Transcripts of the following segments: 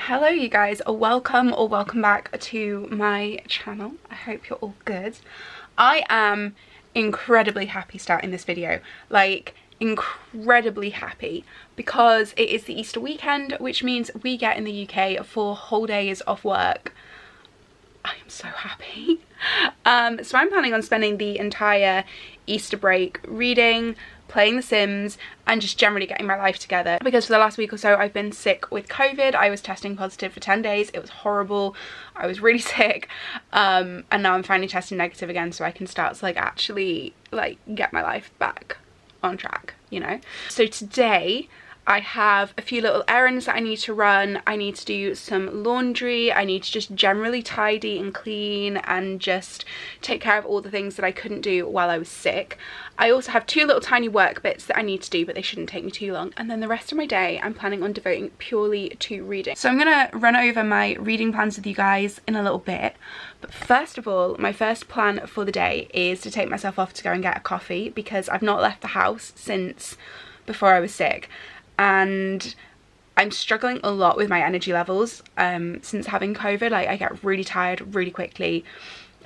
Hello you guys, welcome or welcome back to my channel. I hope you're all good. I am incredibly happy starting this video, like incredibly happy, because it is the Easter weekend, which means we get in the UK 4 whole days off work. I am so happy. So I'm planning on spending the entire Easter break reading, playing The Sims, and just generally getting my life together, because for the last week or so I've been sick with COVID. I was testing positive for 10 days. It was horrible. I was really sick, and now I'm finally testing negative again, so I can start to actually get my life back on track, you know. So today I have a few little errands that I need to run. I need to do some laundry. I need to just generally tidy and clean and just take care of all the things that I couldn't do while I was sick. I also have 2 little tiny work bits that I need to do, but they shouldn't take me too long. And then the rest of my day I'm planning on devoting purely to reading. So I'm gonna run over my reading plans with you guys in a little bit. But first of all, my first plan for the day is to take myself off to go and get a coffee, because I've not left the house since before I was sick. And I'm struggling a lot with my energy levels since having COVID. I get really tired really quickly.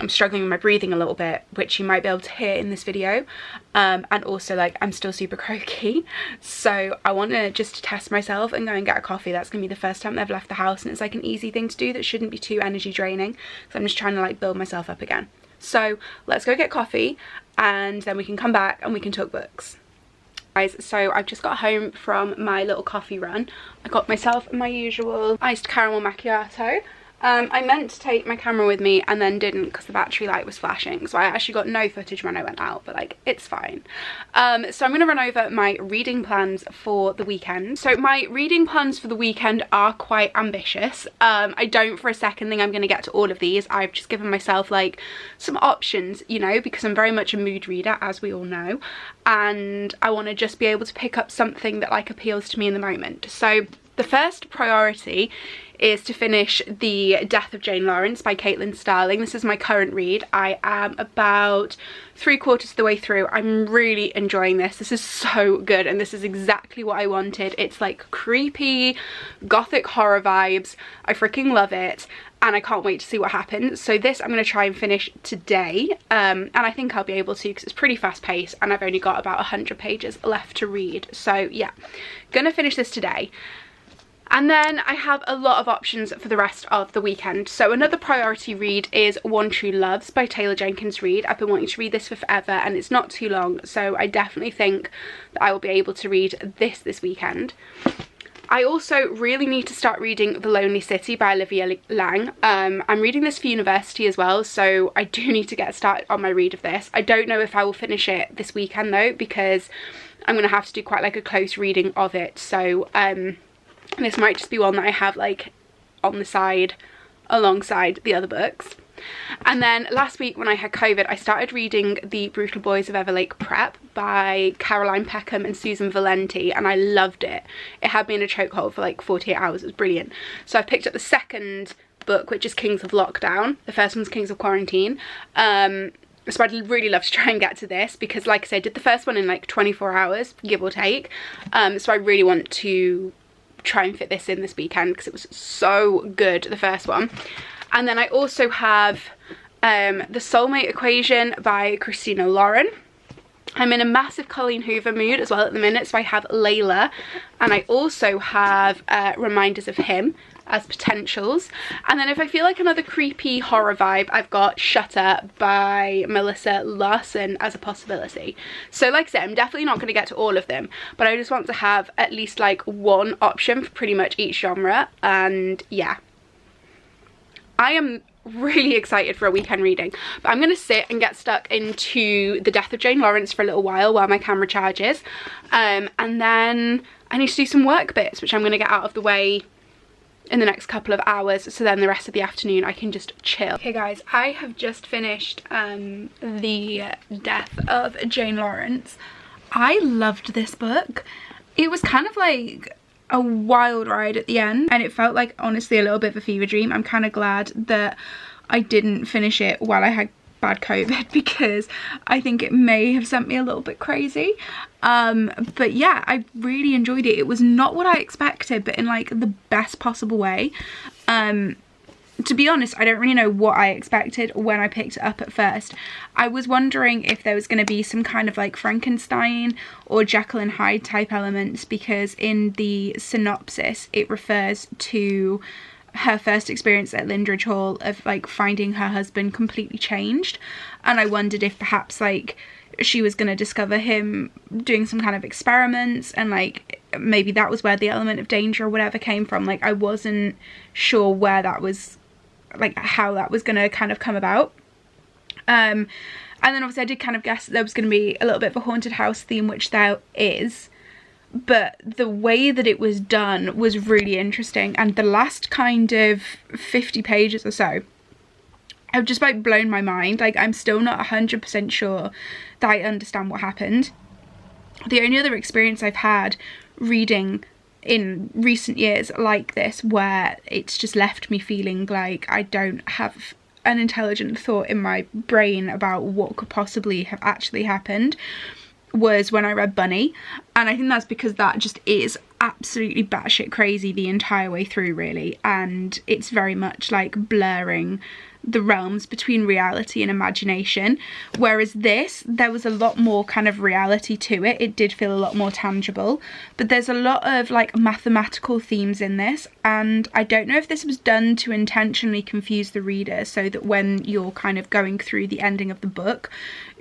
I'm struggling with my breathing a little bit, which you might be able to hear in this video, and also I'm still super croaky. So I want to just test myself and go and get a coffee. That's gonna be the first time I've left the house, and it's an easy thing to do that shouldn't be too energy draining, because I'm just trying to build myself up again. So let's go get coffee, and then we can come back and we can talk books. Guys, so I've just got home from my little coffee run. I got myself my usual iced caramel macchiato. I meant to take my camera with me and then didn't because the battery light was flashing, so I actually got no footage when I went out, but it's fine. So I'm gonna run over my reading plans for the weekend. So my reading plans for the weekend are quite ambitious. I don't for a second think I'm gonna get to all of these. I've just given myself some options, you know, because I'm very much a mood reader, as we all know, and I want to just be able to pick up something that appeals to me in the moment. So the first priority is to finish The Death of Jane Lawrence by Caitlin Starling. This is my current read. I am about 3/4 of the way through. I'm really enjoying this. This is so good, and this is exactly what I wanted. It's creepy gothic horror vibes. I freaking love it, and I can't wait to see what happens. So this I'm going to try and finish today, and I think I'll be able to, because it's pretty fast paced and I've only got about 100 pages left to read. So yeah, gonna finish this today. And then I have a lot of options for the rest of the weekend. So another priority read is One True Loves by Taylor Jenkins Reid. I've been wanting to read this for forever, and it's not too long, so I definitely think that I will be able to read this weekend. I also really need to start reading The Lonely City by Olivia Lang. I'm reading this for university as well, so I do need to get started on my read of this. I don't know if I will finish it this weekend though, because I'm going to have to do quite a close reading of it. So this might just be one that I have on the side alongside the other books. And then last week when I had COVID, I started reading The Brutal Boys of Everlake Prep by Caroline Peckham and Susan Valenti, and I loved it. It had me in a chokehold for 48 hours. It was brilliant. So I picked up the second book, which is Kings of Lockdown. The first one's Kings of Quarantine. So I'd really love to try and get to this, because like I said, I did the first one in 24 hours, give or take. So I really want to try and fit this in this weekend, because it was so good, the first one. And then I also have The Soulmate Equation by Christina Lauren. I'm in a massive Colleen Hoover mood as well at the minute, so I have Layla, and I also have Reminders of Him as potentials. And then if I feel another creepy horror vibe, I've got Shutter by Melissa Larson as a possibility. So like I said, I'm definitely not going to get to all of them, but I just want to have at least one option for pretty much each genre. And yeah, I am really excited for a weekend reading, but I'm gonna sit and get stuck into The Death of Jane Lawrence for a little while my camera charges, and then I need to do some work bits, which I'm gonna get out of the way in the next couple of hours, so then the rest of the afternoon I can just chill. Okay guys, I have just finished The Death of Jane Lawrence. I loved this book. It was kind of a wild ride at the end, and it felt honestly a little bit of a fever dream. I'm kind of glad that I didn't finish it while I had bad COVID because I think it may have sent me a little bit crazy. But yeah, I really enjoyed it. It was not what I expected, but in like the best possible way. To be honest, I don't really know what I expected when I picked it up at first. I was wondering if there was going to be some kind of like Frankenstein or Jekyll and Hyde type elements, because in the synopsis it refers to her first experience at Lindridge Hall of like finding her husband completely changed, and I wondered if perhaps like she was going to discover him doing some kind of experiments, and like maybe that was where the element of danger or whatever came from. Like I wasn't sure where that was, like how that was going to kind of come about. And then obviously I did kind of guess there was going to be a little bit of a haunted house theme, which there is, but the way that it was done was really interesting, and the last kind of 50 pages or so have just like blown my mind. Like I'm still not 100% sure that I understand what happened. The only other experience I've had reading in recent years like this, where it's just left me feeling like I don't have an intelligent thought in my brain about what could possibly have actually happened, was when I read Bunny. And I think that's because that just is absolutely batshit crazy the entire way through, really, and it's very much like blurring the realms between reality and imagination, whereas this, there was a lot more kind of reality to it. It did feel a lot more tangible, but there's a lot of like mathematical themes in this, and I don't know if this was done to intentionally confuse the reader so that when you're kind of going through the ending of the book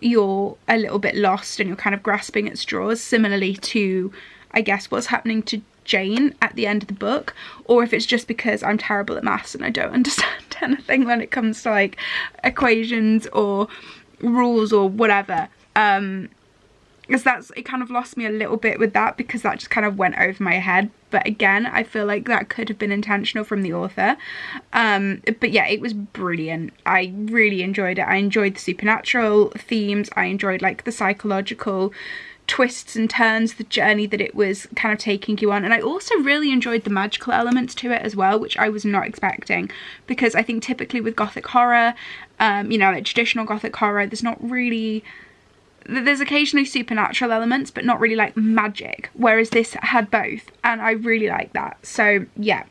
you're a little bit lost and you're kind of grasping at straws, similarly to I guess what's happening to Jane at the end of the book, or if it's just because I'm terrible at maths and I don't understand anything when it comes to like equations or rules or whatever. Because it kind of lost me a little bit with that, because that just kind of went over my head. But again, I feel like that could have been intentional from the author. But yeah, it was brilliant. I really enjoyed it. I enjoyed the supernatural themes. I enjoyed like the psychological twists and turns, the journey that it was kind of taking you on, and I also really enjoyed the magical elements to it as well, which I was not expecting, because I think typically with gothic horror, you know, like traditional gothic horror, there's occasionally supernatural elements but not really like magic, whereas this had both, and I really like that. So yeah,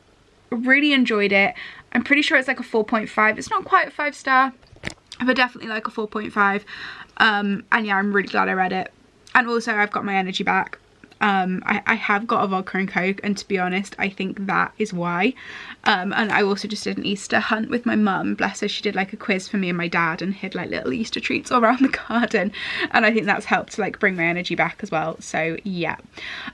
really enjoyed it. I'm pretty sure it's like a 4.5. It's not quite a 5-star, but definitely like a 4.5. And yeah, I'm really glad I read it. And also I've got my energy back. I have got a vodka and coke, and to be honest I think that is why. And I also just did an Easter hunt with my mum, bless her. She did like a quiz for me and my dad and hid like little Easter treats all around the garden, and I think that's helped to like bring my energy back as well. So yeah,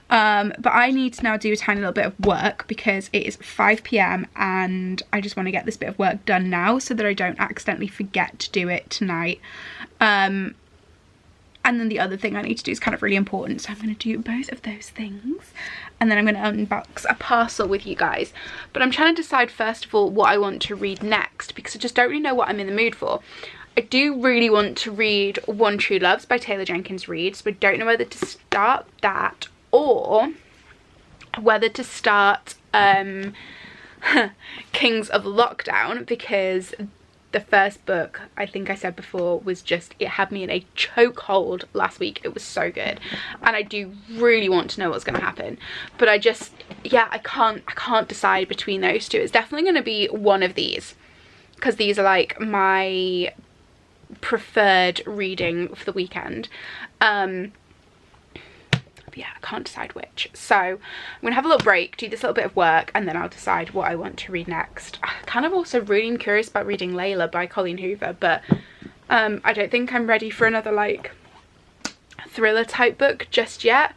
but I need to now do a tiny little bit of work because it is 5 p.m. and I just want to get this bit of work done now so that I don't accidentally forget to do it tonight. And then the other thing I need to do is kind of really important, so I'm going to do both of those things, and then I'm going to unbox a parcel with you guys. But I'm trying to decide first of all what I want to read next, because I just don't really know what I'm in the mood for. I do really want to read One True Loves by Taylor Jenkins Reid, so I don't know whether to start that or whether to start Kings of Lockdown, because the first book, I think I said before, was just, it had me in a chokehold last week. It was so good, and I do really want to know what's going to happen, but I just, yeah, I can't decide between those two. It's definitely going to be one of these, because these are like my preferred reading for the weekend. Yeah, I can't decide which. So I'm gonna have a little break, do this little bit of work, and then I'll decide what I want to read next. I kind of also really am curious about reading Layla by Colleen Hoover, but I don't think I'm ready for another like thriller type book just yet.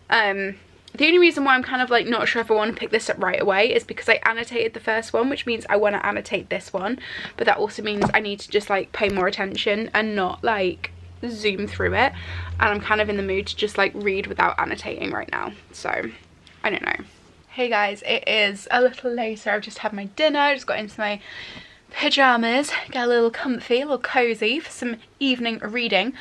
The only reason why I'm kind of like not sure if I want to pick this up right away is because I annotated the first one, which means I want to annotate this one, but that also means I need to just like pay more attention and not like zoom through it, and I'm kind of in the mood to just like read without annotating right now, so I don't know. Hey guys, it is a little later. I've just had my dinner, just got into my pyjamas, get a little comfy, a little cozy for some evening reading.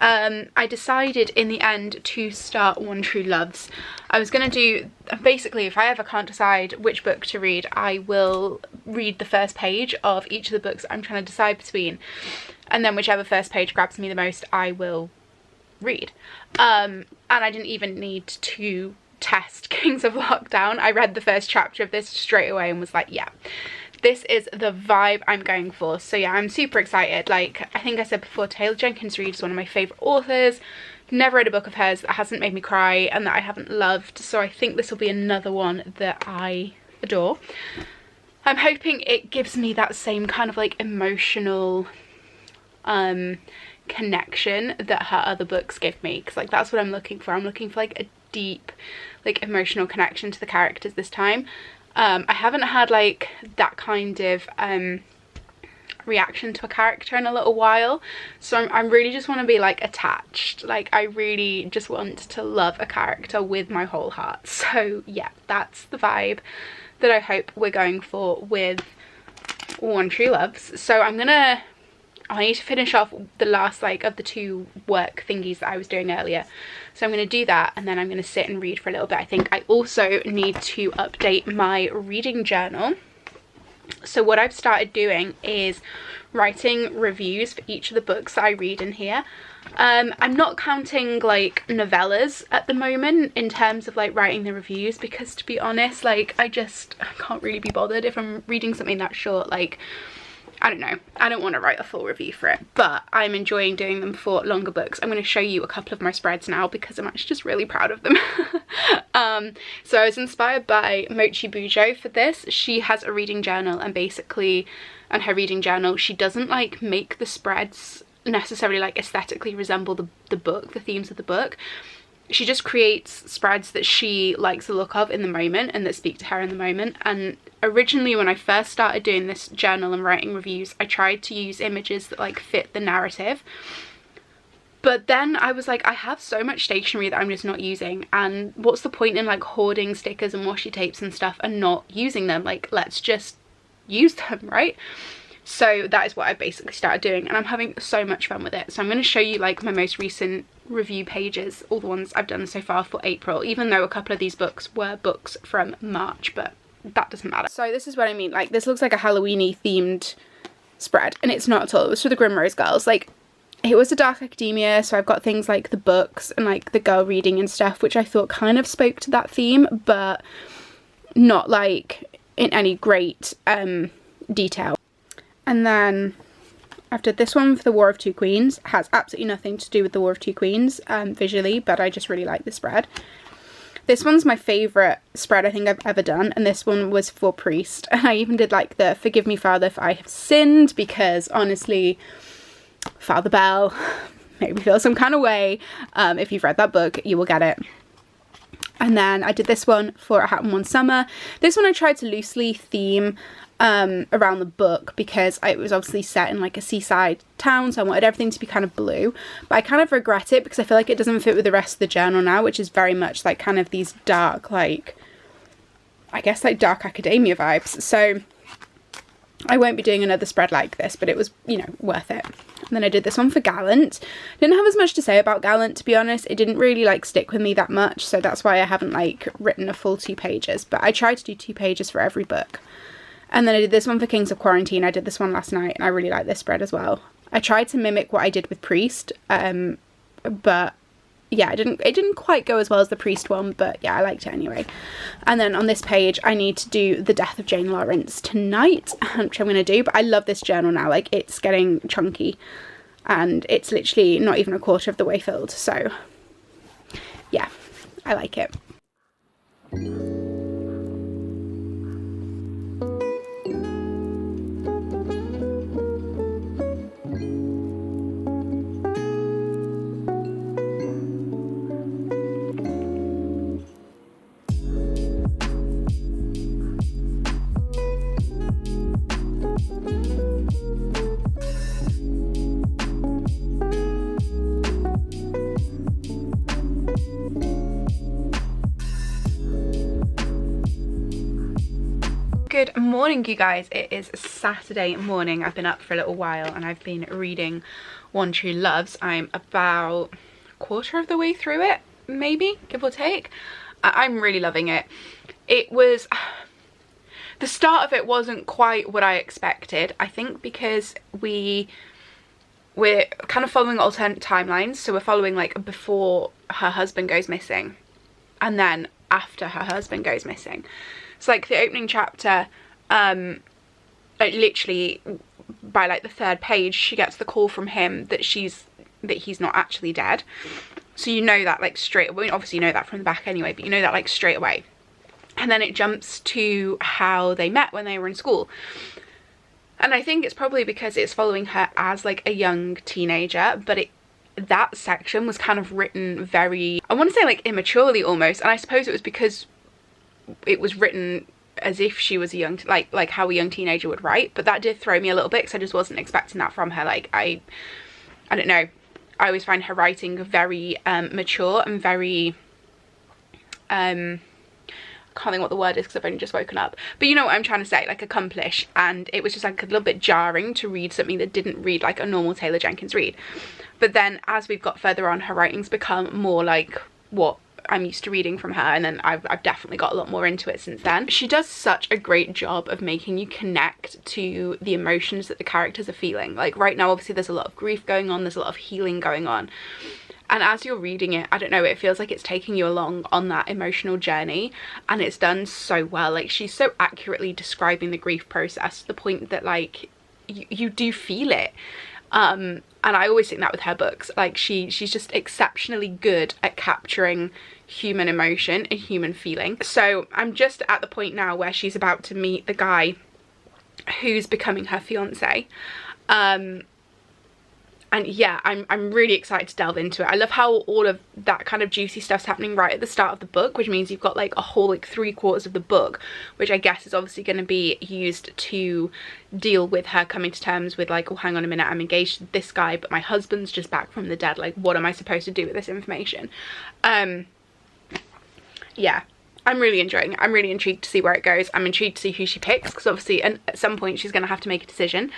I decided in the end to start One True Loves. I was gonna do, basically if I ever can't decide which book to read, I will read the first page of each of the books I'm trying to decide between. and then whichever first page grabs me the most I will read. And I didn't even need to test Kings of Lockdown. I read the first chapter of this straight away and was like, yeah, this is the vibe I'm going for. So yeah, I'm super excited. Like I think I said before, Taylor Jenkins Reid is one of my favourite authors. Never read a book of hers that hasn't made me cry and that I haven't loved, so I think this will be another one that I adore. I'm hoping it gives me that same kind of like emotional connection that her other books give me, because like that's what I'm looking for. I'm looking for like a deep like emotional connection to the characters this time. I haven't had like that kind of reaction to a character in a little while, so I really just want to be like attached. Like I really just want to love a character with my whole heart. So yeah, that's the vibe that I hope we're going for with One True Loves. So I need to finish off the last like of the 2 work thingies that I was doing earlier, so I'm going to do that and then I'm going to sit and read for a little bit. I think I also need to update my reading journal. So what I've started doing is writing reviews for each of the books that I read in here. I'm not counting like novellas at the moment in terms of like writing the reviews, because to be honest, like I can't really be bothered if I'm reading something that short. Like I don't know, I don't want to write a full review for it, but I'm enjoying doing them for longer books. I'm going to show you a couple of my spreads now because I'm actually just really proud of them. So I was inspired by Mochi Bujo for this. She has a reading journal, and basically on her reading journal she doesn't like make the spreads necessarily like aesthetically resemble the book, the themes of the book. She just creates spreads that she likes the look of in the moment and that speak to her in the moment. And originally when I first started doing this journal and writing reviews, I tried to use images that like fit the narrative, but then I was like, I have so much stationery that I'm just not using, and what's the point in like hoarding stickers and washi tapes and stuff and not using them? Like let's just use them, right? So that is what I basically started doing, and I'm having so much fun with it. So I'm going to show you like my most recent review pages, all the ones I've done so far for April, even though a couple of these books were books from March, but that doesn't matter. So this is what I mean, like this looks like a Halloween-y themed spread, and it's not at all. It was for the Grimrose girls. Like it was a dark academia, so I've got things like the books and like the girl reading and stuff, which I thought kind of spoke to that theme, but not like in any great detail. And then I've done this one for the War of Two Queens. It has absolutely nothing to do with the War of Two Queens visually, but I just really like the spread. This one's my favourite spread I think I've ever done, and this one was for Priest. And I even did like the Forgive Me Father if I have sinned, because honestly, Father Bell made me feel some kind of way. If you've read that book, you will get it. And then I did this one for A Hat in One Summer. This one I tried to loosely theme around the book because it was obviously set in like a seaside town, so I wanted everything to be kind of blue, but I kind of regret it because I feel like it doesn't fit with the rest of the journal now, which is very much like kind of these dark, like I guess like dark academia vibes. So I won't be doing another spread like this, but it was, you know, worth it. And then I did this one for Gallant. Didn't have as much to say about Gallant, to be honest. It didn't really like stick with me that much, so that's why I haven't like written a full 2 pages, but I tried to do 2 pages for every book. And then I did this one for Kings of Quarantine. I did this one last night and I really like this spread as well. I tried to mimic what I did with Priest, but yeah, it didn't quite go as well as the Priest one, but yeah, I liked it anyway. And then on this page I need to do The Death of Jane Lawrence tonight, which I'm going to do, but I love this journal now. Like it's getting chunky and it's literally not even a quarter of the way filled, so yeah, I like it. Good morning, you guys. It is Saturday morning. I've been up for a little while and I've been reading One True Loves. I'm about a quarter of the way through it, maybe, give or take. I'm really loving it. It was... the start of it wasn't quite what I expected, I think, because we we're kind of following alternate timelines. So we're following like before her husband goes missing and then after her husband goes missing. So like the opening chapter, like literally by like the 3rd page, she gets the call from him that he's not actually dead. So you know that like straight away. Obviously you know that from the back anyway, but you know that like straight away. And then it jumps to how they met when they were in school. And I think it's probably because it's following her as like a young teenager, but that section was kind of written very, I want to say like immaturely almost. And I suppose it was because it was written as if she was a young, like how a young teenager would write. But that did throw me a little bit because I just wasn't expecting that from her. Like I don't know. I always find her writing very mature and very, I can't think what the word is because I've only just woken up, but you know what I'm trying to say, like accomplished. And it was just like a little bit jarring to read something that didn't read like a normal Taylor Jenkins read. But then as we've got further on, her writing's become more like what I'm used to reading from her, and then I've definitely got a lot more into it since then. She does such a great job of making you connect to the emotions that the characters are feeling. Like right now obviously there's a lot of grief going on, there's a lot of healing going on, and as you're reading it, I don't know, it feels like it's taking you along on that emotional journey, and it's done so well. Like she's so accurately describing the grief process to the point that like you do feel it. And I always think that with her books, like she's just exceptionally good at capturing human emotion and human feeling. So I'm just at the point now where she's about to meet the guy who's becoming her fiance. And yeah, I'm really excited to delve into it. I love how all of that kind of juicy stuff's happening right at the start of the book, which means you've got like a whole like 3/4 of the book, which I guess is obviously going to be used to deal with her coming to terms with like, oh, hang on a minute, I'm engaged to this guy, but my husband's just back from the dead. Like, what am I supposed to do with this information? Yeah. I'm really enjoying it. I'm really intrigued to see where it goes. I'm intrigued to see who she picks, because obviously at some point she's going to have to make a decision.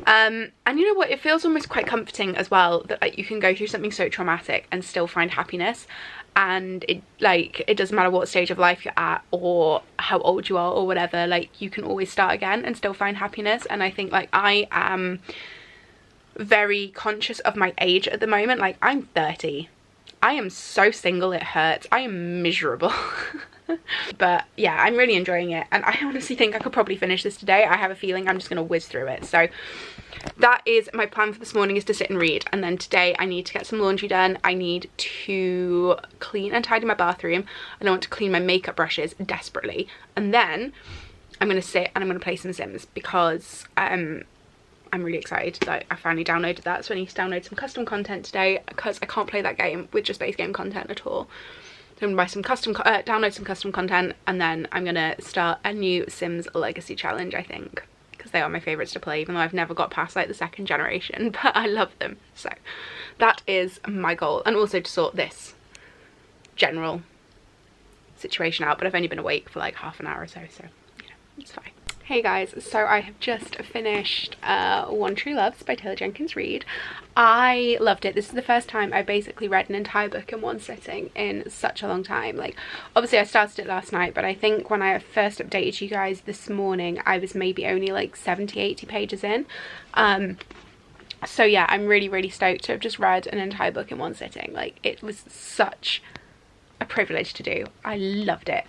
And you know what? It feels almost quite comforting as well that like you can go through something so traumatic and still find happiness. And it doesn't matter what stage of life you're at or how old you are or whatever, like you can always start again and still find happiness. And I think like I am very conscious of my age at the moment. Like I'm 30. I am so single it hurts. I am miserable. But yeah, I'm really enjoying it, and I honestly think I could probably finish this today. I have a feeling I'm just gonna whiz through it. So that is my plan for this morning, is to sit and read. And then today I need to get some laundry done. I need to clean and tidy my bathroom, and I want to clean my makeup brushes desperately. And then I'm gonna sit and I'm gonna play some Sims, because I'm really excited that I finally downloaded that. So I need to download some custom content today, because I can't play that game with just base game content at all. So I'm gonna buy download some custom content, and then I'm gonna start a new Sims Legacy challenge, I think, because they are my favourites to play, even though I've never got past like the 2nd generation, but I love them. So that is my goal, and also to sort this general situation out. But I've only been awake for like half an hour or so, so you know, it's fine. Hey guys, so I have just finished One True Loves by Taylor Jenkins Reid. I loved it. This is the first time I basically read an entire book in one sitting in such a long time. Like, obviously I started it last night, but I think when I first updated you guys this morning, I was maybe only like 70-80 pages in. So yeah, I'm really stoked to have just read an entire book in one sitting. Like, it was such a privilege to do. I loved it.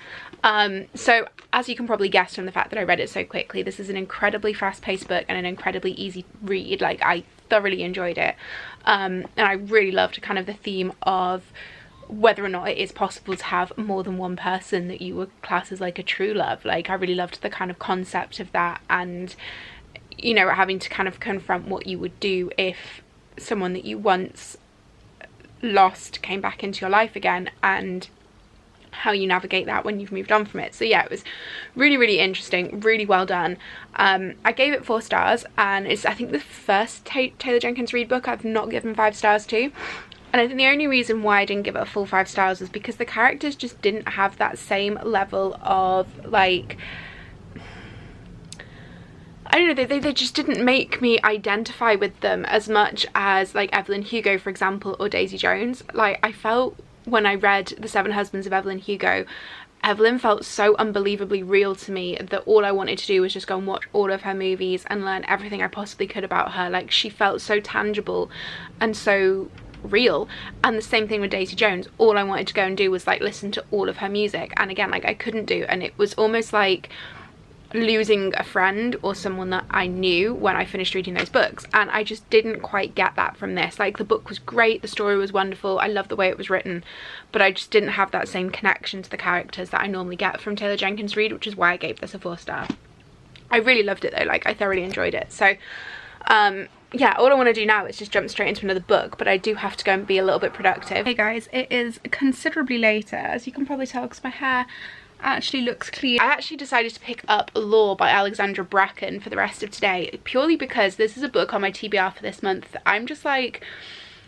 So as you can probably guess from the fact that I read it so quickly, this is an incredibly fast-paced book and an incredibly easy read. Like, I thoroughly enjoyed it, and I really loved kind of the theme of whether or not it is possible to have more than one person that you would class as like a true love. Like, I really loved the kind of concept of that, and you know, having to kind of confront what you would do if someone that you once lost came back into your life again, and how you navigate that when you've moved on from it. So yeah, it was really interesting, really well done. I gave it 4 stars, and it's I think the first Taylor Jenkins Reid book I've not given 5 stars to. And I think the only reason why I didn't give it a full 5 stars was because the characters just didn't have that same level of like, I don't know, they just didn't make me identify with them as much as like Evelyn Hugo, for example, or Daisy Jones. Like, I felt when I read The 7 Husbands of Evelyn Hugo, Evelyn felt so unbelievably real to me that all I wanted to do was just go and watch all of her movies and learn everything I possibly could about her. Like, she felt so tangible and so real. And the same thing with Daisy Jones. All I wanted to go and do was like listen to all of her music, and again, like, I couldn't do, and it was almost like losing a friend or someone that I knew when I finished reading those books, and I just didn't quite get that from this. Like, the book was great, the story was wonderful, I love the way it was written, but I just didn't have that same connection to the characters that I normally get from Taylor Jenkins Reid, which is why I gave this a 4-star. I really loved it though, like, I thoroughly enjoyed it. So yeah, all I want to do now is just jump straight into another book, but I do have to go and be a little bit productive. Hey guys, it is considerably later, as you can probably tell, because my hair actually looks clean. I actually decided to pick up Law by Alexandra Bracken for the rest of today, purely because this is a book on my TBR for this month that I'm just like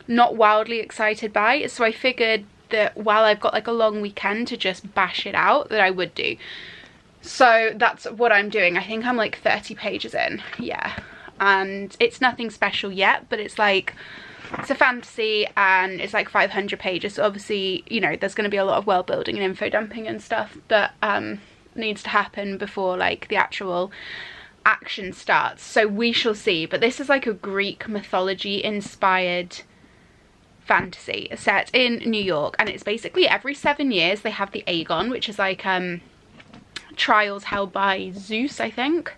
not wildly excited by, so I figured that while I've got like a long weekend to just bash it out, that I would do. So that's what I'm doing. I think I'm like 30 pages in, yeah, and it's nothing special yet, but it's like, it's a fantasy and it's like 500 pages, so obviously, you know, there's going to be a lot of world building and info dumping and stuff that needs to happen before like the actual action starts, so we shall see. But this is like a Greek mythology inspired fantasy set in New York, and it's basically every 7 years they have the Aegon, which is like trials held by Zeus, I think.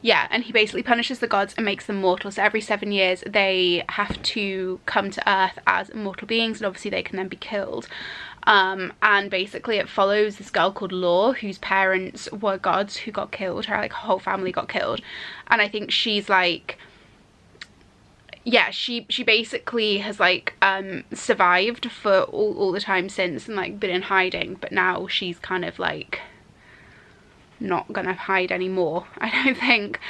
Yeah, and he basically punishes the gods and makes them mortal. So every 7 years they have to come to Earth as mortal beings, and obviously they can then be killed. And basically it follows this girl called Law, whose parents were gods who got killed. Her like whole family got killed, and I think she's like, yeah, she basically has like survived for all the time since and like been in hiding, but now she's kind of like not gonna hide anymore, I don't think.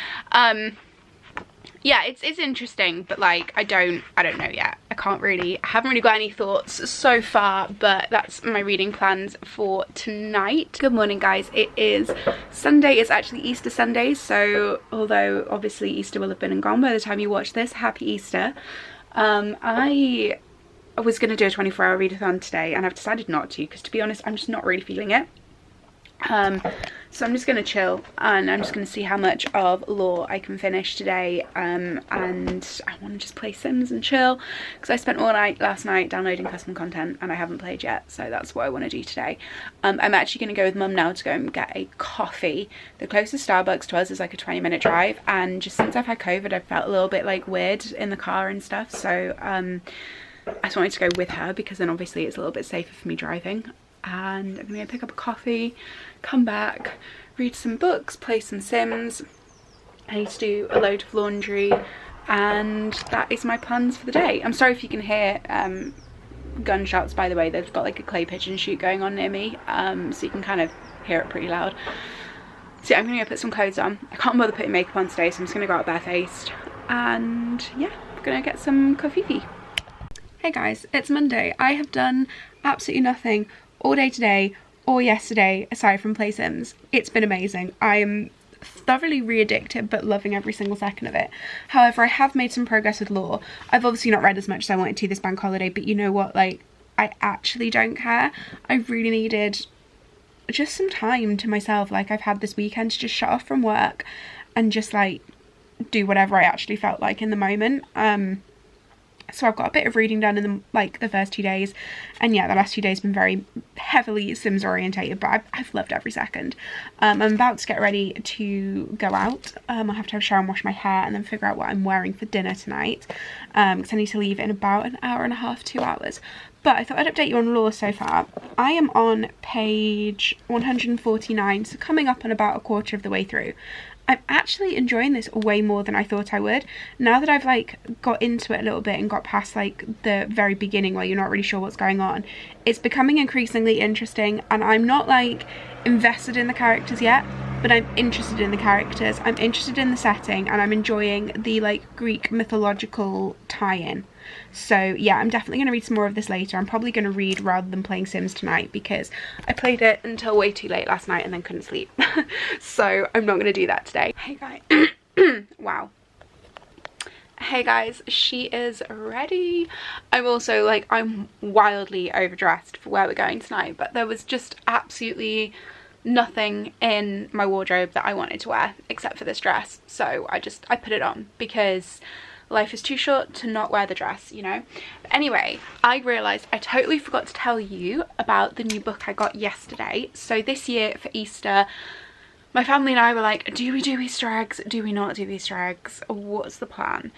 Yeah, it's interesting, but like I don't know yet. I haven't really got any thoughts so far, but that's my reading plans for tonight. Good morning guys, it is Sunday. It's actually Easter Sunday, so although obviously Easter will have been and gone by the time you watch this, happy Easter. I was gonna do a 24-hour readathon today, and I've decided not to, because to be honest, I'm just not really feeling it. So I'm just going to chill, and I'm just going to see how much of Law I can finish today, and I want to just play Sims and chill, because I spent all night last night downloading custom content and I haven't played yet, so that's what I want to do today. I'm actually going to go with Mum now to go and get a coffee. The closest Starbucks to us is like a 20-minute drive, and just since I've had COVID I've felt a little bit like weird in the car and stuff, so I just wanted to go with her, because then obviously it's a little bit safer for me driving. And I'm gonna pick up a coffee, come back, read some books, play some Sims. I need to do a load of laundry, and that is my plans for the day. I'm sorry if you can hear gunshots, by the way. They've got like a clay pigeon shoot going on near me, so you can kind of hear it pretty loud. So yeah, I'm gonna go put some clothes on. I can't bother putting makeup on today, so I'm just gonna go out barefaced, and yeah, I'm gonna get some coffee. Hey guys, it's Monday. I have done absolutely nothing all day today or yesterday aside from play Sims. It's been amazing. I am thoroughly re-addicted, but loving every single second of it. However, I have made some progress with Law. I've obviously not read as much as I wanted to this bank holiday, but you know what, like, I actually don't care. I really needed just some time to myself. Like, I've had this weekend to just shut off from work and just like do whatever I actually felt like in the moment. So I've got a bit of reading done in the first 2 days, and yeah, the last 2 days have been very heavily Sims orientated, but I've loved every second. I'm about to get ready to go out. I'll have to have a shower and wash my hair, and then figure out what I'm wearing for dinner tonight, because I need to leave in about an hour and a half, 2 hours. But I thought I'd update you on Law so far. I am on page 149, so coming up on about a quarter of the way through. I'm actually enjoying this way more than I thought I would. Now that I've like got into it a little bit and got past like the very beginning where you're not really sure what's going on, it's becoming increasingly interesting, and I'm not like invested in the characters yet, but I'm interested in the characters, I'm interested in the setting, and I'm enjoying the like Greek mythological tie-in. So yeah, I'm definitely going to read some more of this later. I'm probably going to read rather than playing Sims tonight, because I played it until way too late last night and then couldn't sleep. So I'm not going to do that today. Hey guys. Wow. Hey guys, she is ready. I'm also like, I'm wildly overdressed for where we're going tonight, but there was just absolutely nothing in my wardrobe that I wanted to wear except for this dress, so I put it on because life is too short to not wear the dress, you know. But anyway, I realized I totally forgot to tell you about the new book I got yesterday. So this year for Easter, my family and I were like, do we do Easter eggs? Do we not do Easter eggs? What's the plan?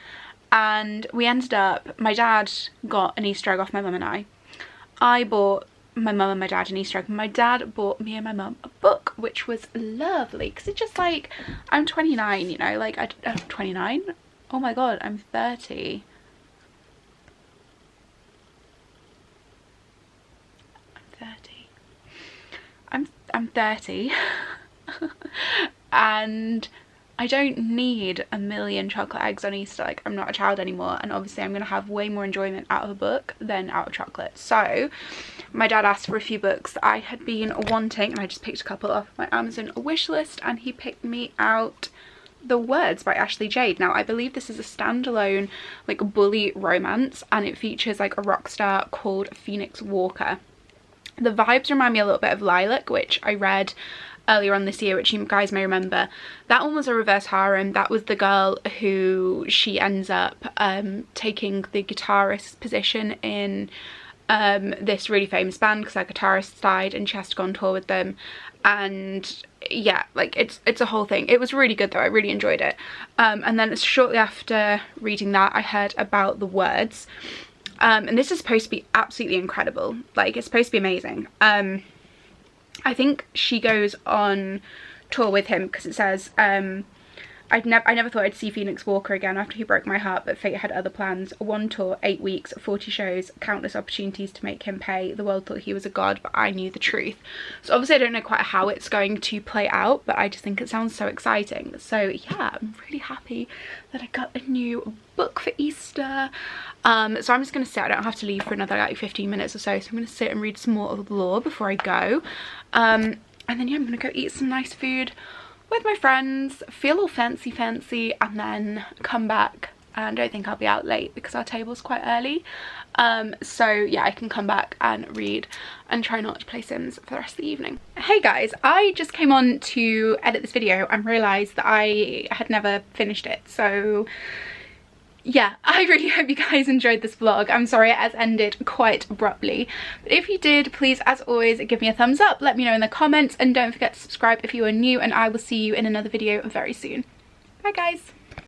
And we ended up, my dad got an Easter egg off my mum and I bought my mum and my dad an Easter egg. My dad bought me and my mum a book, which was lovely because it's just like, I'm 29, you know, like I'm 29. Oh my god, I'm 30. I'm 30. And I don't need a million chocolate eggs on Easter. Like, I'm not a child anymore, and obviously I'm gonna have way more enjoyment out of a book than out of chocolate. So my dad asked for a few books that I had been wanting, and I just picked a couple off my Amazon wish list, and he picked me out The Words by Ashley Jade. Now I believe this is a standalone like bully romance, and it features like a rock star called Phoenix Walker. The vibes remind me a little bit of Lilac, which I read earlier on this year, which you guys may remember. That one was a reverse harem. That was the girl who she ends up taking the guitarist position in this really famous band because her guitarist died and she has to go on tour with them. And yeah, like it's a whole thing. It was really good though, I really enjoyed it. And then shortly after reading that, I heard about The Words. And this is supposed to be absolutely incredible. Like, it's supposed to be amazing. I think she goes on tour with him because it says, I never thought I'd see Phoenix Walker again after he broke my heart, but fate had other plans. One tour, 8 weeks, 40 shows, countless opportunities to make him pay. The world thought he was a god, but I knew the truth. So obviously I don't know quite how it's going to play out, but I just think it sounds so exciting. So yeah, I'm really happy that I got a new book for Easter. So I'm just going to sit. I don't have to leave for another like 15 minutes or so, so I'm going to sit and read some more of the lore before I go. And then yeah, I'm going to go eat some nice food with my friends, feel all fancy and then come back. And I don't think I'll be out late because our table's quite early. So yeah, I can come back and read and try not to play Sims for the rest of the evening. Hey guys, I just came on to edit this video and realised that I had never finished it. So yeah, I really hope you guys enjoyed this vlog. I'm sorry it has ended quite abruptly, but if you did, please as always give me a thumbs up, let me know in the comments, and don't forget to subscribe if you are new, and I will see you in another video very soon. Bye guys.